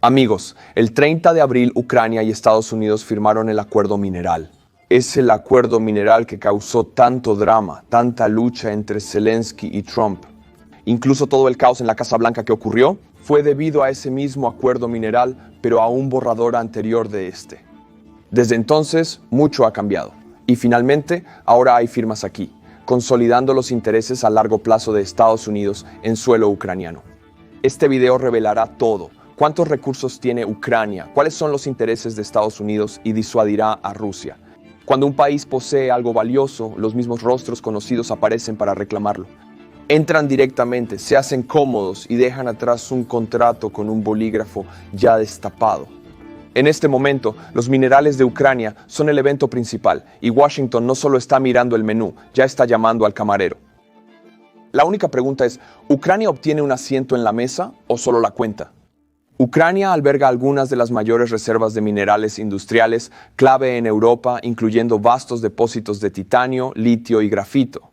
Amigos, el 30 de abril Ucrania y Estados Unidos firmaron el acuerdo mineral. Es el acuerdo mineral que causó tanto drama, tanta lucha entre Zelensky y Trump. Incluso todo el caos en la Casa Blanca que ocurrió fue debido a ese mismo acuerdo mineral, pero a un borrador anterior de este. Desde entonces, mucho ha cambiado. Y finalmente, ahora hay firmas aquí, consolidando los intereses a largo plazo de Estados Unidos en suelo ucraniano. Este video revelará todo. ¿Cuántos recursos tiene Ucrania? ¿Cuáles son los intereses de Estados Unidos? Y disuadirá a Rusia. Cuando un país posee algo valioso, los mismos rostros conocidos aparecen para reclamarlo. Entran directamente, se hacen cómodos y dejan atrás un contrato con un bolígrafo ya destapado. En este momento, los minerales de Ucrania son el evento principal y Washington no solo está mirando el menú, ya está llamando al camarero. La única pregunta es, ¿Ucrania obtiene un asiento en la mesa o solo la cuenta? Ucrania alberga algunas de las mayores reservas de minerales industriales clave en Europa, incluyendo vastos depósitos de titanio, litio y grafito.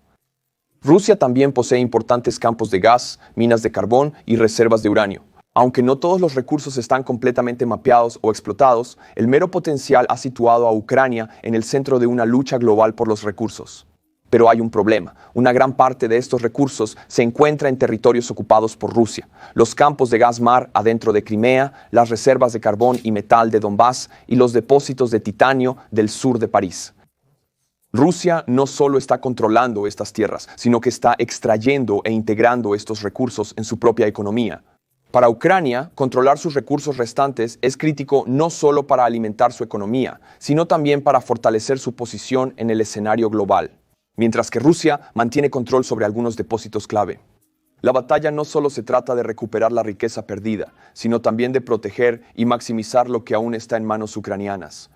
Rusia también posee importantes campos de gas, minas de carbón y reservas de uranio. Aunque no todos los recursos están completamente mapeados o explotados, el mero potencial ha situado a Ucrania en el centro de una lucha global por los recursos. Pero hay un problema. Una gran parte de estos recursos se encuentra en territorios ocupados por Rusia. Los campos de gas mar adentro de Crimea, las reservas de carbón y metal de Donbass y los depósitos de titanio del sur de París. Rusia no solo está controlando estas tierras, sino que está extrayendo e integrando estos recursos en su propia economía. Para Ucrania, controlar sus recursos restantes es crítico no solo para alimentar su economía, sino también para fortalecer su posición en el escenario global. Mientras que Rusia mantiene control sobre algunos depósitos clave. La batalla no solo se trata de recuperar la riqueza perdida, sino también de proteger y maximizar lo que aún está en manos ucranianas.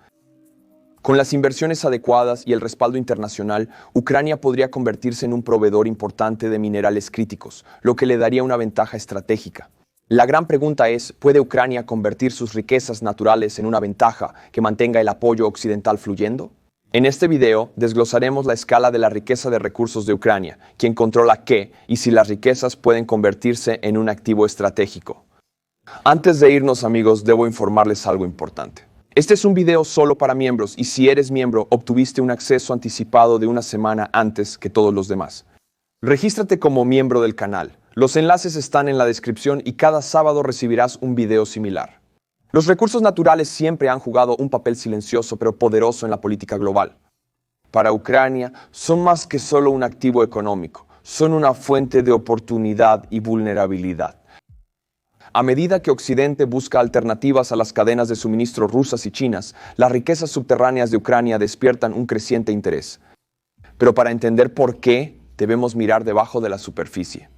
Con las inversiones adecuadas y el respaldo internacional, Ucrania podría convertirse en un proveedor importante de minerales críticos, lo que le daría una ventaja estratégica. La gran pregunta es, ¿puede Ucrania convertir sus riquezas naturales en una ventaja que mantenga el apoyo occidental fluyendo? En este video desglosaremos la escala de la riqueza de recursos de Ucrania, quién controla qué y si las riquezas pueden convertirse en un activo estratégico. Antes de irnos, amigos, debo informarles algo importante. Este es un video solo para miembros y si eres miembro obtuviste un acceso anticipado de una semana antes que todos los demás. Regístrate como miembro del canal. Los enlaces están en la descripción y cada sábado recibirás un video similar. Los recursos naturales siempre han jugado un papel silencioso pero poderoso en la política global. Para Ucrania, son más que solo un activo económico, son una fuente de oportunidad y vulnerabilidad. A medida que Occidente busca alternativas a las cadenas de suministro rusas y chinas, las riquezas subterráneas de Ucrania despiertan un creciente interés. Pero para entender por qué, debemos mirar debajo de la superficie.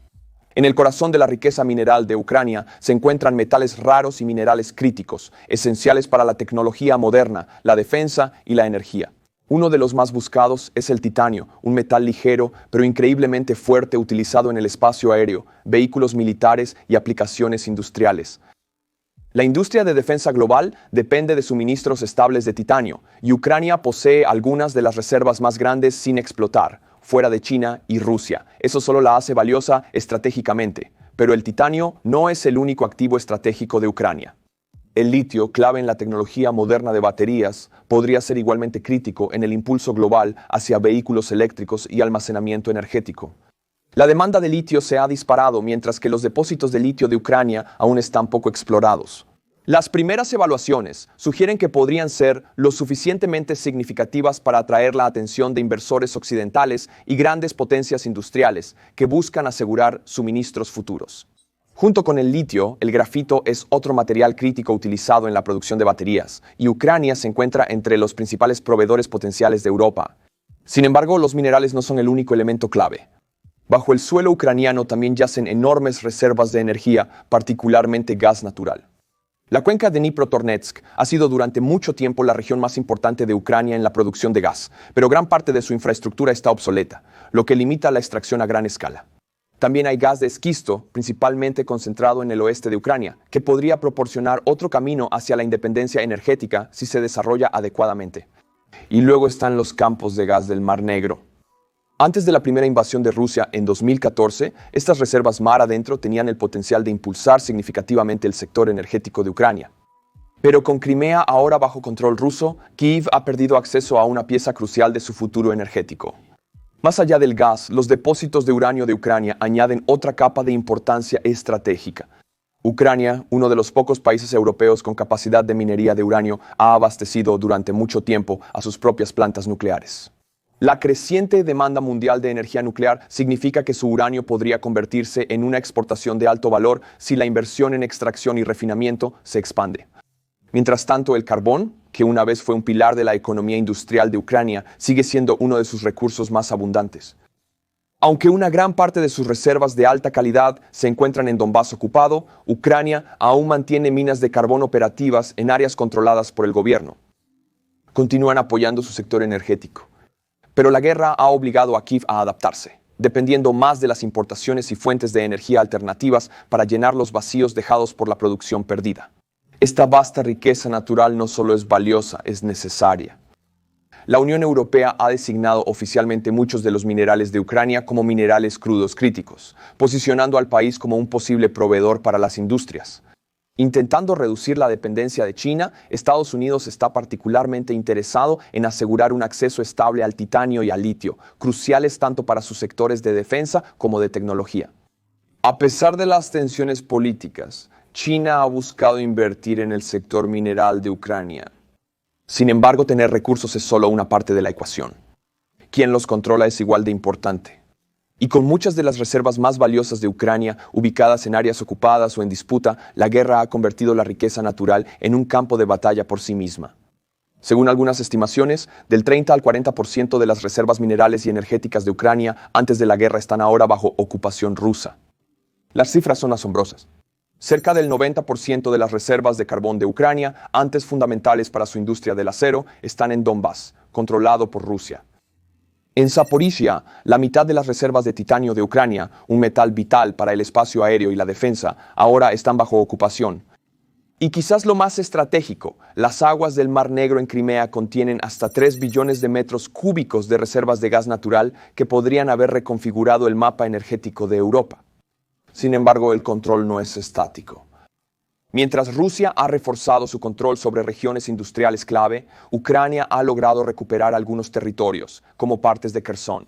En el corazón de la riqueza mineral de Ucrania se encuentran metales raros y minerales críticos, esenciales para la tecnología moderna, la defensa y la energía. Uno de los más buscados es el titanio, un metal ligero pero increíblemente fuerte utilizado en el espacio aéreo, vehículos militares y aplicaciones industriales. La industria de defensa global depende de suministros estables de titanio, y Ucrania posee algunas de las reservas más grandes sin explotar, fuera de China y Rusia. Eso solo la hace valiosa estratégicamente. Pero el titanio no es el único activo estratégico de Ucrania. El litio, clave en la tecnología moderna de baterías, podría ser igualmente crítico en el impulso global hacia vehículos eléctricos y almacenamiento energético. La demanda de litio se ha disparado mientras que los depósitos de litio de Ucrania aún están poco explorados. Las primeras evaluaciones sugieren que podrían ser lo suficientemente significativas para atraer la atención de inversores occidentales y grandes potencias industriales que buscan asegurar suministros futuros. Junto con el litio, el grafito es otro material crítico utilizado en la producción de baterías, y Ucrania se encuentra entre los principales proveedores potenciales de Europa. Sin embargo, los minerales no son el único elemento clave. Bajo el suelo ucraniano también yacen enormes reservas de energía, particularmente gas natural. La cuenca de Dnipro-Tornetsk ha sido durante mucho tiempo la región más importante de Ucrania en la producción de gas, pero gran parte de su infraestructura está obsoleta, lo que limita la extracción a gran escala. También hay gas de esquisto, principalmente concentrado en el oeste de Ucrania, que podría proporcionar otro camino hacia la independencia energética si se desarrolla adecuadamente. Y luego están los campos de gas del Mar Negro. Antes de la primera invasión de Rusia en 2014, estas reservas mar adentro tenían el potencial de impulsar significativamente el sector energético de Ucrania. Pero con Crimea ahora bajo control ruso, Kyiv ha perdido acceso a una pieza crucial de su futuro energético. Más allá del gas, los depósitos de uranio de Ucrania añaden otra capa de importancia estratégica. Ucrania, uno de los pocos países europeos con capacidad de minería de uranio, ha abastecido durante mucho tiempo a sus propias plantas nucleares. La creciente demanda mundial de energía nuclear significa que su uranio podría convertirse en una exportación de alto valor si la inversión en extracción y refinamiento se expande. Mientras tanto, el carbón, que una vez fue un pilar de la economía industrial de Ucrania, sigue siendo uno de sus recursos más abundantes. Aunque una gran parte de sus reservas de alta calidad se encuentran en Donbass ocupado, Ucrania aún mantiene minas de carbón operativas en áreas controladas por el gobierno. Continúan apoyando su sector energético. Pero la guerra ha obligado a Kyiv a adaptarse, dependiendo más de las importaciones y fuentes de energía alternativas para llenar los vacíos dejados por la producción perdida. Esta vasta riqueza natural no solo es valiosa, es necesaria. La Unión Europea ha designado oficialmente muchos de los minerales de Ucrania como minerales crudos críticos, posicionando al país como un posible proveedor para las industrias. Intentando reducir la dependencia de China, Estados Unidos está particularmente interesado en asegurar un acceso estable al titanio y al litio, cruciales tanto para sus sectores de defensa como de tecnología. A pesar de las tensiones políticas, China ha buscado invertir en el sector mineral de Ucrania. Sin embargo, tener recursos es solo una parte de la ecuación. Quien los controla es igual de importante. Y con muchas de las reservas más valiosas de Ucrania ubicadas en áreas ocupadas o en disputa, la guerra ha convertido la riqueza natural en un campo de batalla por sí misma. Según algunas estimaciones, del 30 al 40% de las reservas minerales y energéticas de Ucrania antes de la guerra están ahora bajo ocupación rusa. Las cifras son asombrosas. Cerca del 90% de las reservas de carbón de Ucrania, antes fundamentales para su industria del acero, están en Donbass, controlado por Rusia. En Zaporizhia, la mitad de las reservas de titanio de Ucrania, un metal vital para el espacio aéreo y la defensa, ahora están bajo ocupación. Y quizás lo más estratégico, las aguas del Mar Negro en Crimea contienen hasta 3 billones de metros cúbicos de reservas de gas natural que podrían haber reconfigurado el mapa energético de Europa. Sin embargo, el control no es estático. Mientras Rusia ha reforzado su control sobre regiones industriales clave, Ucrania ha logrado recuperar algunos territorios, como partes de Kherson.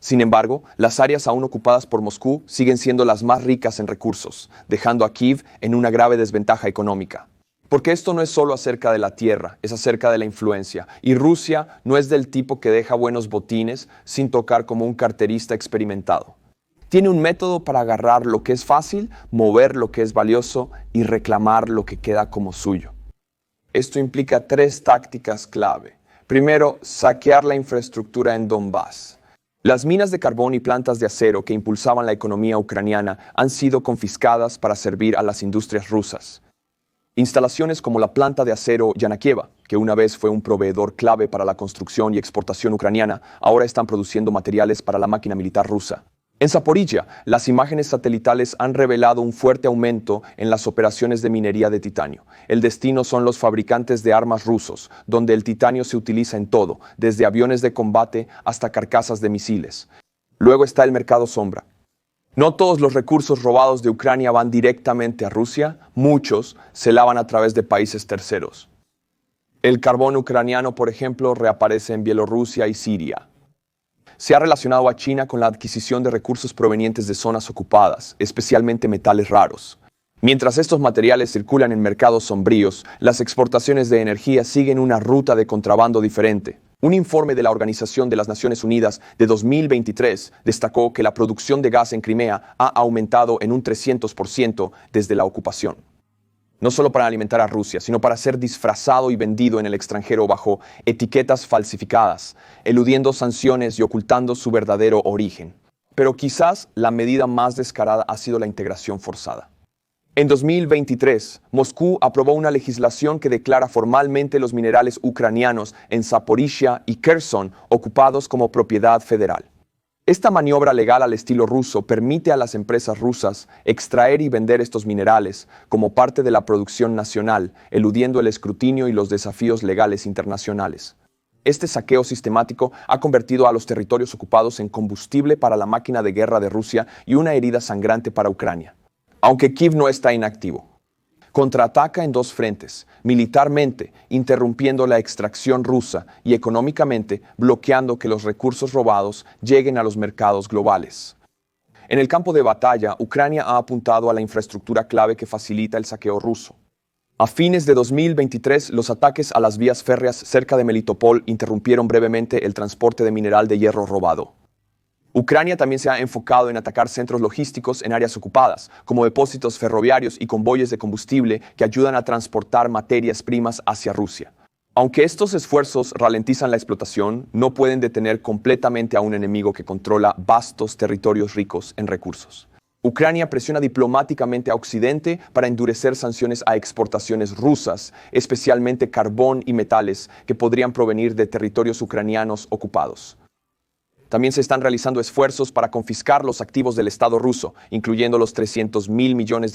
Sin embargo, las áreas aún ocupadas por Moscú siguen siendo las más ricas en recursos, dejando a Kyiv en una grave desventaja económica. Porque esto no es solo acerca de la tierra, es acerca de la influencia, y Rusia no es del tipo que deja buenos botines sin tocar como un carterista experimentado. Tiene un método para agarrar lo que es fácil, mover lo que es valioso y reclamar lo que queda como suyo. Esto implica 3 tácticas clave. Primero, saquear la infraestructura en Donbass. Las minas de carbón y plantas de acero que impulsaban la economía ucraniana han sido confiscadas para servir a las industrias rusas. Instalaciones como la planta de acero Yanakieva, que una vez fue un proveedor clave para la construcción y exportación ucraniana, ahora están produciendo materiales para la máquina militar rusa. En Zaporizhia, las imágenes satelitales han revelado un fuerte aumento en las operaciones de minería de titanio. El destino son los fabricantes de armas rusos, donde el titanio se utiliza en todo, desde aviones de combate hasta carcasas de misiles. Luego está el mercado sombra. No todos los recursos robados de Ucrania van directamente a Rusia, muchos se lavan a través de países terceros. El carbón ucraniano, por ejemplo, reaparece en Bielorrusia y Siria. Se ha relacionado a China con la adquisición de recursos provenientes de zonas ocupadas, especialmente metales raros. Mientras estos materiales circulan en mercados sombríos, las exportaciones de energía siguen una ruta de contrabando diferente. Un informe de la Organización de las Naciones Unidas de 2023 destacó que la producción de gas en Crimea ha aumentado en un 300% desde la ocupación. No solo para alimentar a Rusia, sino para ser disfrazado y vendido en el extranjero bajo etiquetas falsificadas, eludiendo sanciones y ocultando su verdadero origen. Pero quizás la medida más descarada ha sido la integración forzada. En 2023, Moscú aprobó una legislación que declara formalmente los minerales ucranianos en Zaporizhia y Kherson ocupados como propiedad federal. Esta maniobra legal al estilo ruso permite a las empresas rusas extraer y vender estos minerales como parte de la producción nacional, eludiendo el escrutinio y los desafíos legales internacionales. Este saqueo sistemático ha convertido a los territorios ocupados en combustible para la máquina de guerra de Rusia y una herida sangrante para Ucrania. Aunque Kiev no está inactivo. Contraataca en dos frentes, militarmente, interrumpiendo la extracción rusa y económicamente, bloqueando que los recursos robados lleguen a los mercados globales. En el campo de batalla, Ucrania ha apuntado a la infraestructura clave que facilita el saqueo ruso. A fines de 2023, los ataques a las vías férreas cerca de Melitopol interrumpieron brevemente el transporte de mineral de hierro robado. Ucrania también se ha enfocado en atacar centros logísticos en áreas ocupadas, como depósitos ferroviarios y convoyes de combustible que ayudan a transportar materias primas hacia Rusia. Aunque estos esfuerzos ralentizan la explotación, no pueden detener completamente a un enemigo que controla vastos territorios ricos en recursos. Ucrania presiona diplomáticamente a Occidente para endurecer sanciones a exportaciones rusas, especialmente carbón y metales que podrían provenir de territorios ucranianos ocupados. También se están realizando esfuerzos para confiscar los activos del Estado ruso, incluyendo los $300 mil millones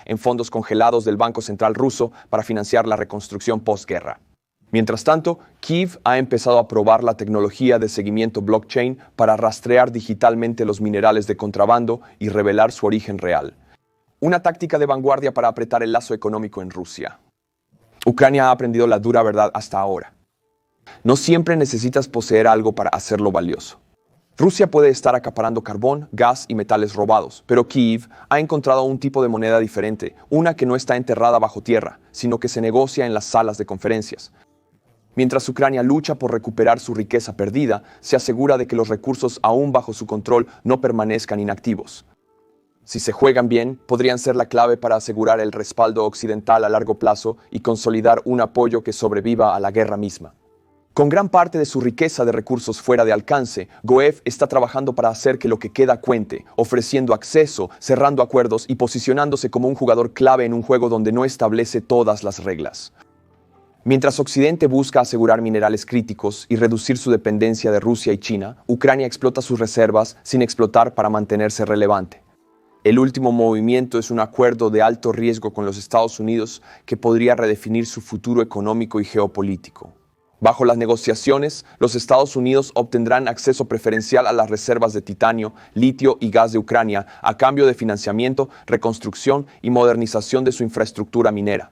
en fondos congelados del Banco Central ruso para financiar la reconstrucción postguerra. Mientras tanto, Kiev ha empezado a probar la tecnología de seguimiento blockchain para rastrear digitalmente los minerales de contrabando y revelar su origen real. Una táctica de vanguardia para apretar el lazo económico en Rusia. Ucrania ha aprendido la dura verdad hasta ahora. No siempre necesitas poseer algo para hacerlo valioso. Rusia puede estar acaparando carbón, gas y metales robados, pero Kiev ha encontrado un tipo de moneda diferente, una que no está enterrada bajo tierra, sino que se negocia en las salas de conferencias. Mientras Ucrania lucha por recuperar su riqueza perdida, se asegura de que los recursos aún bajo su control no permanezcan inactivos. Si se juegan bien, podrían ser la clave para asegurar el respaldo occidental a largo plazo y consolidar un apoyo que sobreviva a la guerra misma. Con gran parte de su riqueza de recursos fuera de alcance, Goev está trabajando para hacer que lo que queda cuente, ofreciendo acceso, cerrando acuerdos y posicionándose como un jugador clave en un juego donde no establece todas las reglas. Mientras Occidente busca asegurar minerales críticos y reducir su dependencia de Rusia y China, Ucrania explota sus reservas sin explotar para mantenerse relevante. El último movimiento es un acuerdo de alto riesgo con los Estados Unidos que podría redefinir su futuro económico y geopolítico. Bajo las negociaciones, los Estados Unidos obtendrán acceso preferencial a las reservas de titanio, litio y gas de Ucrania a cambio de financiamiento, reconstrucción y modernización de su infraestructura minera.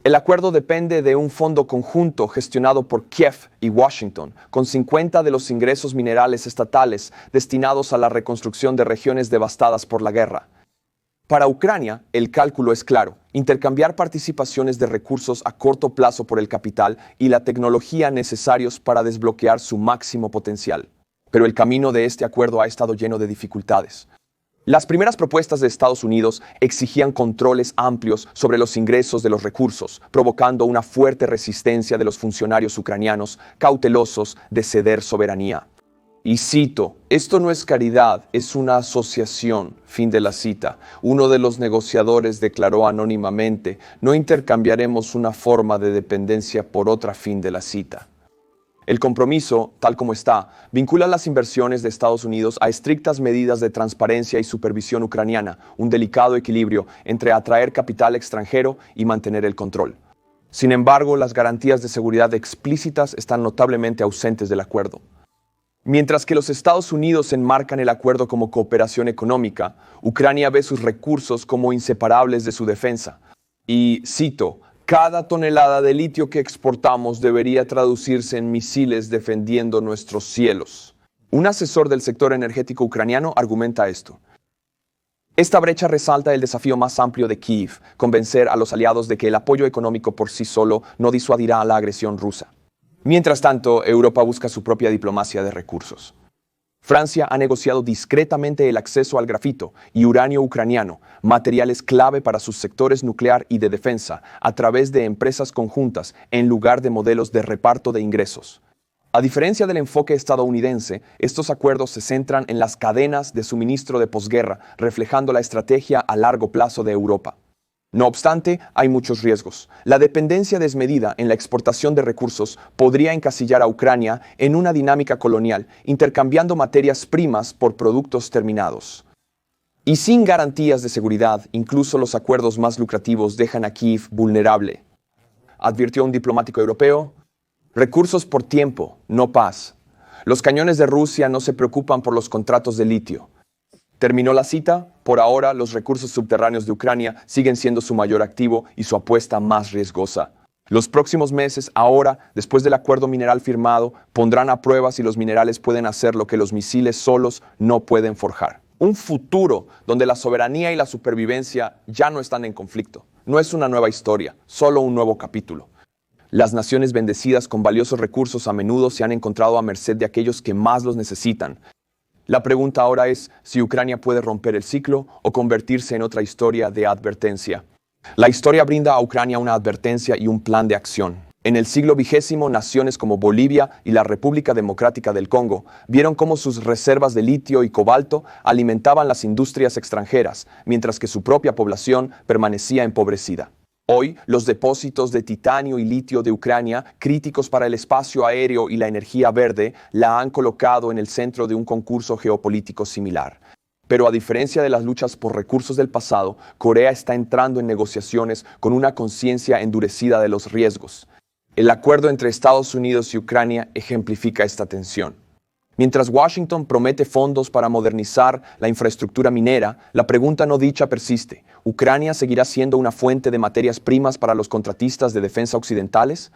El acuerdo depende de un fondo conjunto gestionado por Kiev y Washington, con 50 de los ingresos minerales estatales destinados a la reconstrucción de regiones devastadas por la guerra. Para Ucrania, el cálculo es claro: intercambiar participaciones de recursos a corto plazo por el capital y la tecnología necesarios para desbloquear su máximo potencial. Pero el camino de este acuerdo ha estado lleno de dificultades. Las primeras propuestas de Estados Unidos exigían controles amplios sobre los ingresos de los recursos, provocando una fuerte resistencia de los funcionarios ucranianos, cautelosos de ceder soberanía. Y cito: esto no es caridad, es una asociación. Fin de la cita. Uno de los negociadores declaró anónimamente: no intercambiaremos una forma de dependencia por otra. Fin de la cita. El compromiso, tal como está, vincula las inversiones de Estados Unidos a estrictas medidas de transparencia y supervisión ucraniana, un delicado equilibrio entre atraer capital extranjero y mantener el control. Sin embargo, las garantías de seguridad explícitas están notablemente ausentes del acuerdo. Mientras que los Estados Unidos enmarcan el acuerdo como cooperación económica, Ucrania ve sus recursos como inseparables de su defensa. Y cito: cada tonelada de litio que exportamos debería traducirse en misiles defendiendo nuestros cielos. Un asesor del sector energético ucraniano argumenta esto. Esta brecha resalta el desafío más amplio de Kiev: convencer a los aliados de que el apoyo económico por sí solo no disuadirá a la agresión rusa. Mientras tanto, Europa busca su propia diplomacia de recursos. Francia ha negociado discretamente el acceso al grafito y uranio ucraniano, materiales clave para sus sectores nuclear y de defensa, a través de empresas conjuntas en lugar de modelos de reparto de ingresos. A diferencia del enfoque estadounidense, estos acuerdos se centran en las cadenas de suministro de posguerra, reflejando la estrategia a largo plazo de Europa. No obstante, hay muchos riesgos. La dependencia desmedida en la exportación de recursos podría encasillar a Ucrania en una dinámica colonial, intercambiando materias primas por productos terminados. Y sin garantías de seguridad, incluso los acuerdos más lucrativos dejan a Kiev vulnerable, advirtió un diplomático europeo. Recursos por tiempo, no paz. Los cañones de Rusia no se preocupan por los contratos de litio. Terminó la cita. Por ahora, los recursos subterráneos de Ucrania siguen siendo su mayor activo y su apuesta más riesgosa. Los próximos meses, ahora, después del acuerdo mineral firmado, pondrán a prueba si los minerales pueden hacer lo que los misiles solos no pueden forjar. Un futuro donde la soberanía y la supervivencia ya no están en conflicto. No es una nueva historia, solo un nuevo capítulo. Las naciones bendecidas con valiosos recursos a menudo se han encontrado a merced de aquellos que más los necesitan. La pregunta ahora es si Ucrania puede romper el ciclo o convertirse en otra historia de advertencia. La historia brinda a Ucrania una advertencia y un plan de acción. En el siglo XX, naciones como Bolivia y la República Democrática del Congo vieron cómo sus reservas de litio y cobalto alimentaban las industrias extranjeras, mientras que su propia población permanecía empobrecida. Hoy, los depósitos de titanio y litio de Ucrania, críticos para el espacio aéreo y la energía verde, la han colocado en el centro de un concurso geopolítico similar. Pero a diferencia de las luchas por recursos del pasado, Corea está entrando en negociaciones con una conciencia endurecida de los riesgos. El acuerdo entre Estados Unidos y Ucrania ejemplifica esta tensión. Mientras Washington promete fondos para modernizar la infraestructura minera, la pregunta no dicha persiste. ¿Ucrania seguirá siendo una fuente de materias primas para los contratistas de defensa occidentales?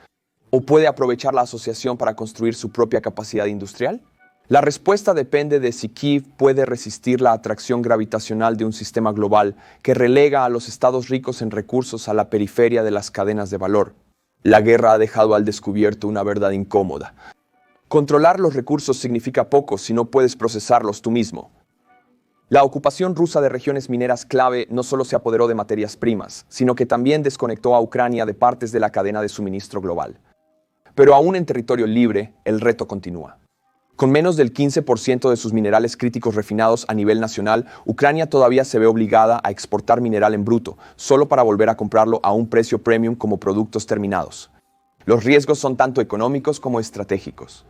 ¿O puede aprovechar la asociación para construir su propia capacidad industrial? La respuesta depende de si Kiev puede resistir la atracción gravitacional de un sistema global que relega a los estados ricos en recursos a la periferia de las cadenas de valor. La guerra ha dejado al descubierto una verdad incómoda. Controlar los recursos significa poco si no puedes procesarlos tú mismo. La ocupación rusa de regiones mineras clave no solo se apoderó de materias primas, sino que también desconectó a Ucrania de partes de la cadena de suministro global. Pero aún en territorio libre, el reto continúa. Con menos del 15% de sus minerales críticos refinados a nivel nacional, Ucrania todavía se ve obligada a exportar mineral en bruto, solo para volver a comprarlo a un precio premium como productos terminados. Los riesgos son tanto económicos como estratégicos.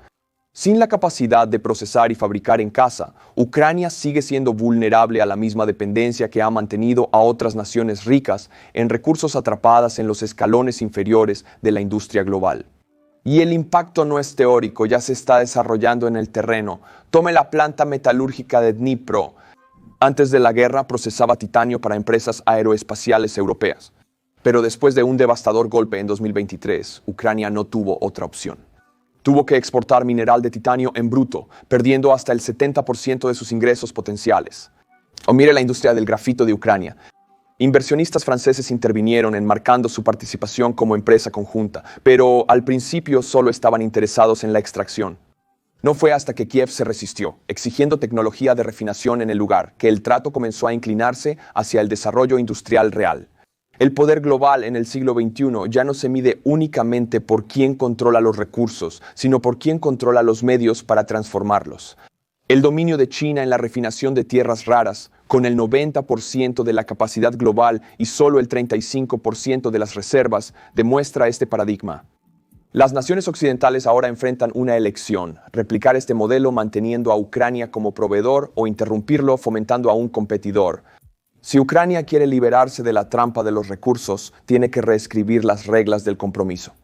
Sin la capacidad de procesar y fabricar en casa, Ucrania sigue siendo vulnerable a la misma dependencia que ha mantenido a otras naciones ricas en recursos atrapadas en los escalones inferiores de la industria global. Y el impacto no es teórico, ya se está desarrollando en el terreno. Tome la planta metalúrgica de Dnipro. Antes de la guerra procesaba titanio para empresas aeroespaciales europeas. Pero después de un devastador golpe en 2023, Ucrania no tuvo otra opción. Tuvo que exportar mineral de titanio en bruto, perdiendo hasta el 70% de sus ingresos potenciales. O mire la industria del grafito de Ucrania. Inversionistas franceses intervinieron enmarcando su participación como empresa conjunta, pero al principio solo estaban interesados en la extracción. No fue hasta que Kiev se resistió, exigiendo tecnología de refinación en el lugar, que el trato comenzó a inclinarse hacia el desarrollo industrial real. El poder global en el siglo XXI ya no se mide únicamente por quién controla los recursos, sino por quién controla los medios para transformarlos. El dominio de China en la refinación de tierras raras, con el 90% de la capacidad global y solo el 35% de las reservas, demuestra este paradigma. Las naciones occidentales ahora enfrentan una elección: replicar este modelo manteniendo a Ucrania como proveedor o interrumpirlo fomentando a un competidor. Si Ucrania quiere liberarse de la trampa de los recursos, tiene que reescribir las reglas del compromiso.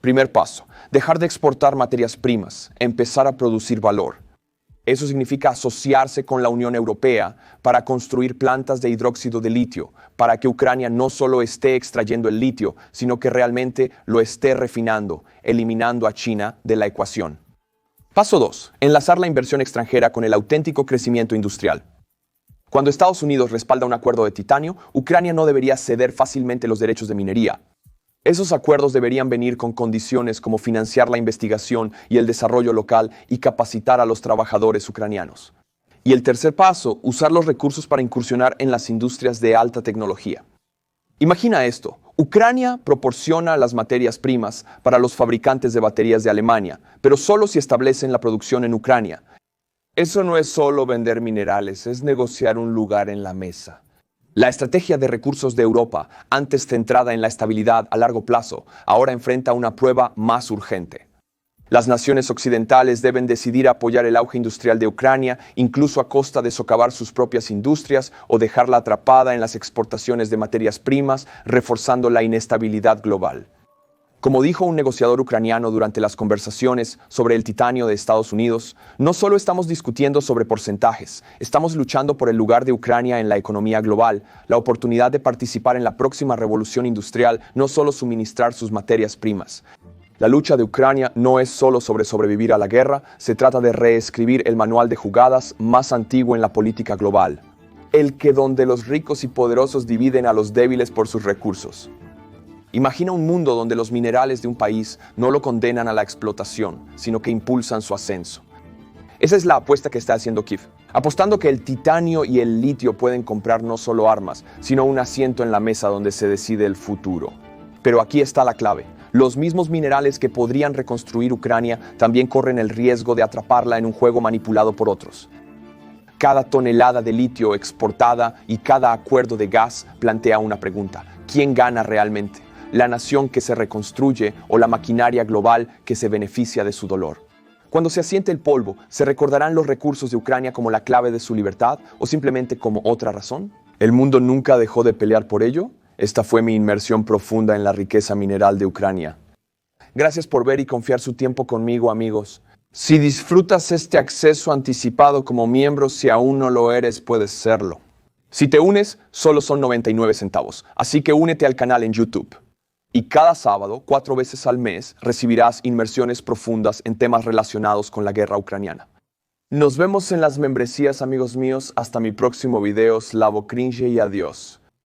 Primer paso: dejar de exportar materias primas, empezar a producir valor. Eso significa asociarse con la Unión Europea para construir plantas de hidróxido de litio, para que Ucrania no solo esté extrayendo el litio, sino que realmente lo esté refinando, eliminando a China de la ecuación. Paso 2. Enlazar la inversión extranjera con el auténtico crecimiento industrial. Cuando Estados Unidos respalda un acuerdo de titanio, Ucrania no debería ceder fácilmente los derechos de minería. Esos acuerdos deberían venir con condiciones como financiar la investigación y el desarrollo local y capacitar a los trabajadores ucranianos. Y el tercer paso: usar los recursos para incursionar en las industrias de alta tecnología. Imagina esto: Ucrania proporciona las materias primas para los fabricantes de baterías de Alemania, pero solo si establecen la producción en Ucrania. Eso no es solo vender minerales, es negociar un lugar en la mesa. La estrategia de recursos de Europa, antes centrada en la estabilidad a largo plazo, ahora enfrenta una prueba más urgente. Las naciones occidentales deben decidir apoyar el auge industrial de Ucrania, incluso a costa de socavar sus propias industrias o dejarla atrapada en las exportaciones de materias primas, reforzando la inestabilidad global. Como dijo un negociador ucraniano durante las conversaciones sobre el titanio de Estados Unidos, no solo estamos discutiendo sobre porcentajes, estamos luchando por el lugar de Ucrania en la economía global, la oportunidad de participar en la próxima revolución industrial, no solo suministrar sus materias primas. La lucha de Ucrania no es solo sobre sobrevivir a la guerra, se trata de reescribir el manual de jugadas más antiguo en la política global, el que donde los ricos y poderosos dividen a los débiles por sus recursos. Imagina un mundo donde los minerales de un país no lo condenan a la explotación, sino que impulsan su ascenso. Esa es la apuesta que está haciendo Kiev, apostando que el titanio y el litio pueden comprar no solo armas, sino un asiento en la mesa donde se decide el futuro. Pero aquí está la clave. Los mismos minerales que podrían reconstruir Ucrania también corren el riesgo de atraparla en un juego manipulado por otros. Cada tonelada de litio exportada y cada acuerdo de gas plantea una pregunta: ¿quién gana realmente? ¿La nación que se reconstruye o la maquinaria global que se beneficia de su dolor? Cuando se asiente el polvo, ¿se recordarán los recursos de Ucrania como la clave de su libertad o simplemente como otra razón? ¿El mundo nunca dejó de pelear por ello? Esta fue mi inmersión profunda en la riqueza mineral de Ucrania. Gracias por ver y confiar su tiempo conmigo, amigos. Si disfrutas este acceso anticipado como miembro, si aún no lo eres, puedes serlo. Si te unes, solo son 99 centavos, así que únete al canal en YouTube. Y cada sábado, 4 veces al mes, recibirás inmersiones profundas en temas relacionados con la guerra ucraniana. Nos vemos en las membresías, amigos míos. Hasta mi próximo video. Slavo Cringe y adiós.